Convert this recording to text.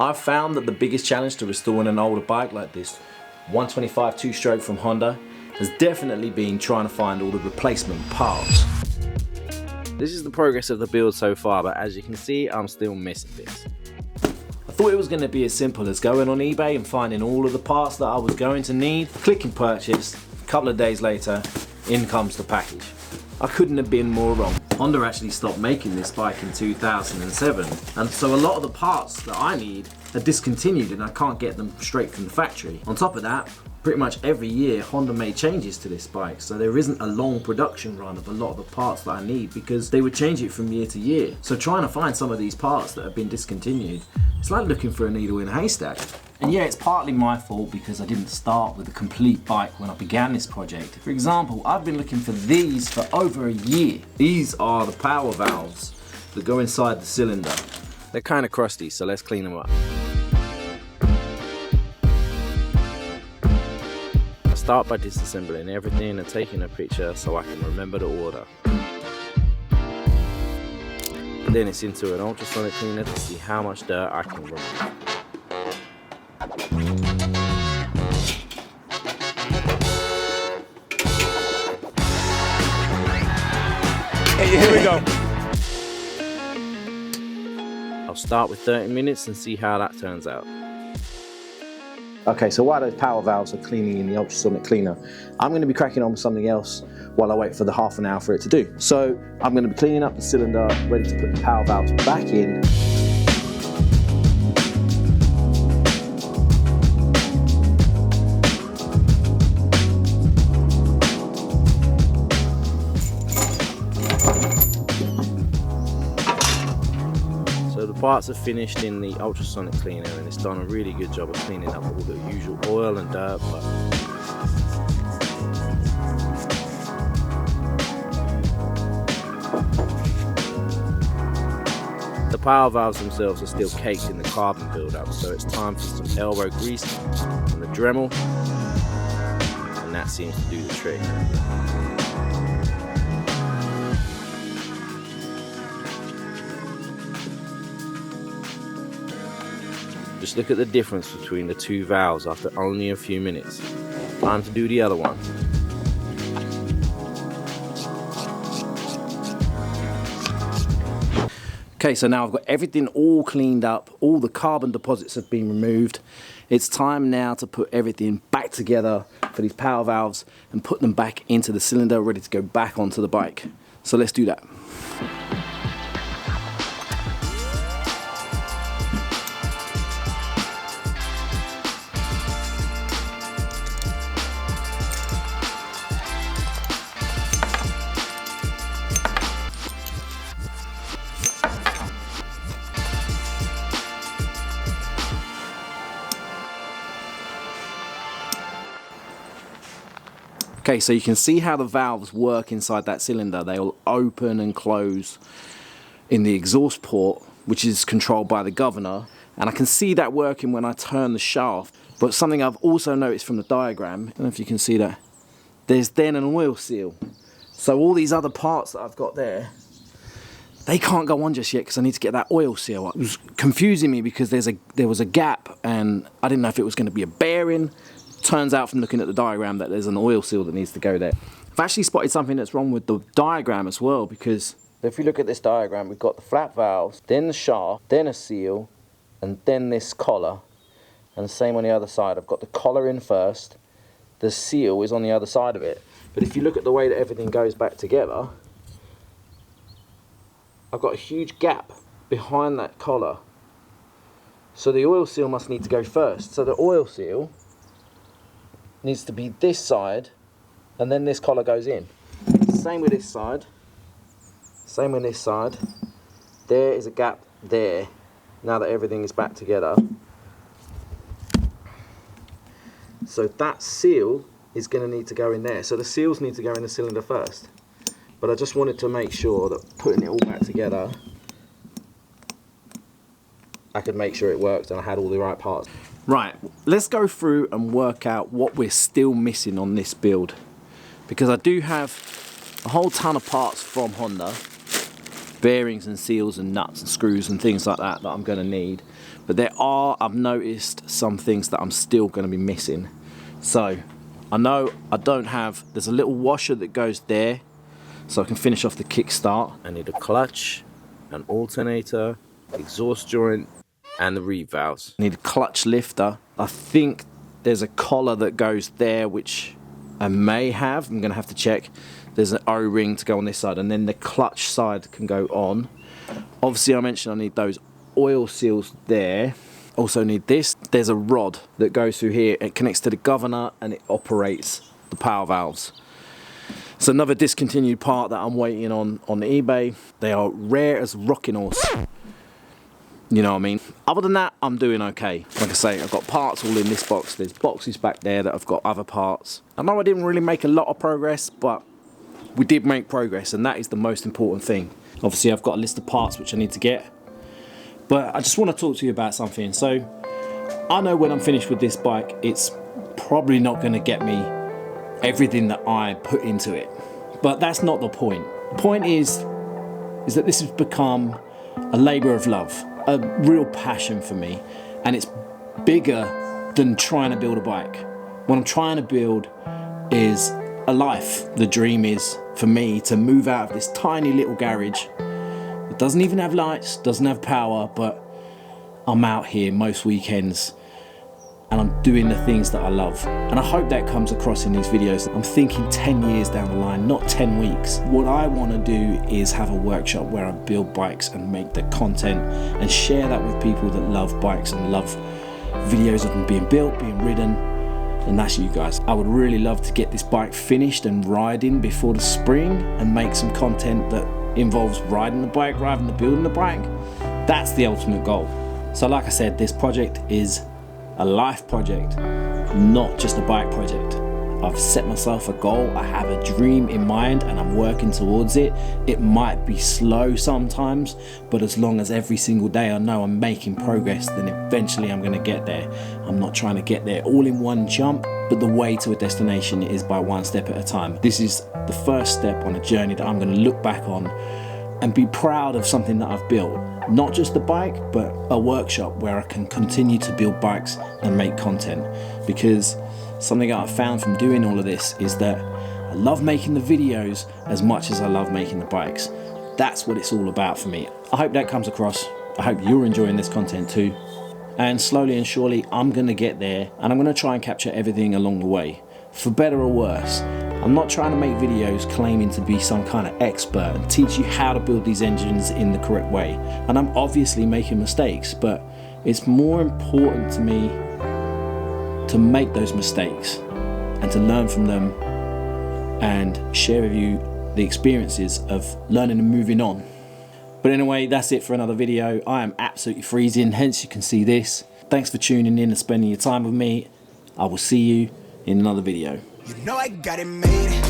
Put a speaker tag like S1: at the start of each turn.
S1: I've found that the biggest challenge to restoring an older bike like this 125 2-stroke from Honda has definitely been trying to find all the replacement parts.
S2: This is the progress of the build so far, but as you can see, I'm still missing this.
S1: I thought it was going to be as simple as going on eBay and finding all of the parts that I was going to need, clicking purchase, a couple of days later, in comes the package. I couldn't have been more wrong. Honda actually stopped making this bike in 2007, and so a lot of the parts that I need are discontinued and I can't get them straight from the factory. On top of that, pretty much every year Honda made changes to this bike, so there isn't a long production run of a lot of the parts that I need because they would change it from year to year. So trying to find some of these parts that have been discontinued, it's like looking for a needle in a haystack. And yeah, it's partly my fault because I didn't start with a complete bike when I began this project. For example, I've been looking for these for over a year. These are the power valves that go inside the cylinder.
S2: They're kind of crusty, so let's clean them up. I start by disassembling everything and taking a picture so I can remember the order. Then it's into an ultrasonic cleaner to see how much dirt I can remove.
S3: Here we go.
S2: I'll start with 30 minutes and see how that turns out.
S1: Okay, so while those power valves are cleaning in the ultrasonic cleaner, I'm going to be cracking on with something else while I wait for the half an hour for it to do. So I'm going to be cleaning up the cylinder, ready to put the power valves back in.
S2: So the parts are finished in the ultrasonic cleaner and it's done a really good job of cleaning up all the usual oil and dirt, but the power valves themselves are still caked in the carbon buildup, so it's time for some elbow grease and the Dremel, and that seems to do the trick. Just look at the difference between the two valves after only a few minutes. Time to do the other one.
S1: Okay, so now I've got everything all cleaned up, all the carbon deposits have been removed. It's time now to put everything back together for these power valves and put them back into the cylinder, ready to go back onto the bike. So let's do that. Okay, so you can see how the valves work inside that cylinder. They'll open and close in the exhaust port, which is controlled by the governor. And I can see that working when I turn the shaft. But something I've also noticed from the diagram, I don't know if you can see that, there's then an oil seal. So all these other parts that I've got there, they can't go on just yet because I need to get that oil seal up. It was confusing me because there was a gap and I didn't know if it was going to be a bearing. Turns out from looking at the diagram that there's an oil seal that needs to go there. I've actually spotted something that's wrong with the diagram as well, because if you look at this diagram, we've got the flat valves, then the shaft, then a seal, and then this collar. And the same on the other side. I've got the collar in first, the seal is on the other side of it. But if you look at the way that everything goes back together, I've got a huge gap behind that collar. So the oil seal must need to go first. So the oil seal needs to be this side, and then this collar goes in. Same with this side. Same with this side. There is a gap there, now that everything is back together. So that seal is going to need to go in there. So the seals need to go in the cylinder first. But I just wanted to make sure that putting it all back together, I could make sure it worked and I had all the right parts. Right, let's go through and work out what we're still missing on this build. Because I do have a whole ton of parts from Honda, bearings and seals and nuts and screws and things like that I'm going to need. But I've noticed some things that I'm still going to be missing. So I know there's a little washer that goes there, so I can finish off the kickstart.
S2: I need a clutch, an alternator, exhaust joint, and the reed valves.
S1: I need a clutch lifter. I think there's a collar that goes there, which I may have. I'm going to have to check. There's an O-ring to go on this side, and then the clutch side can go on. Obviously, I mentioned I need those oil seals there. Also need this. There's a rod that goes through here. It connects to the governor and it operates the power valves. It's another discontinued part that I'm waiting on eBay. They are rare as rocking horse. You know what I mean? Other than that, I'm doing okay. Like I say, I've got parts all in this box. There's boxes back there that I've got other parts. I know I didn't really make a lot of progress, but we did make progress, and that is the most important thing. Obviously, I've got a list of parts which I need to get. But I just want to talk to you about something. So I know when I'm finished with this bike, it's probably not going to get me everything that I put into it. But that's not the point. The point is that this has become a labour of love, a real passion for me. And it's bigger than trying to build a bike. What I'm trying to build is a life. The dream is for me to move out of this tiny little garage. It doesn't even have lights, doesn't have power, but I'm out here most weekends and I'm doing the things that I love. And I hope that comes across in these videos. I'm thinking 10 years down the line, not 10 weeks. What I want to do is have a workshop where I build bikes and make the content and share that with people that love bikes and love videos of them being built, being ridden. And that's you guys. I would really love to get this bike finished and riding before the spring and make some content that involves riding the bike rather than building the bike. That's the ultimate goal. So like I said, this project is a life project, not just a bike project. I've set myself a goal, I have a dream in mind and I'm working towards it. It might be slow sometimes, but as long as every single day I know I'm making progress, then eventually I'm going to get there. I'm not trying to get there all in one jump, but the way to a destination is by one step at a time. This is the first step on a journey that I'm going to look back on and be proud of something that I've built. Not just a bike, but a workshop where I can continue to build bikes and make content. Because something I've found from doing all of this is that I love making the videos as much as I love making the bikes. That's what it's all about for me. I hope that comes across. I hope you're enjoying this content too. And slowly and surely, I'm gonna get there and I'm gonna try and capture everything along the way, for better or worse. I'm not trying to make videos claiming to be some kind of expert and teach you how to build these engines in the correct way. And I'm obviously making mistakes, but it's more important to me to make those mistakes and to learn from them and share with you the experiences of learning and moving on. But anyway, that's it for another video. I am absolutely freezing, hence you can see this. Thanks for tuning in and spending your time with me. I will see you in another video.
S4: You know I got it made.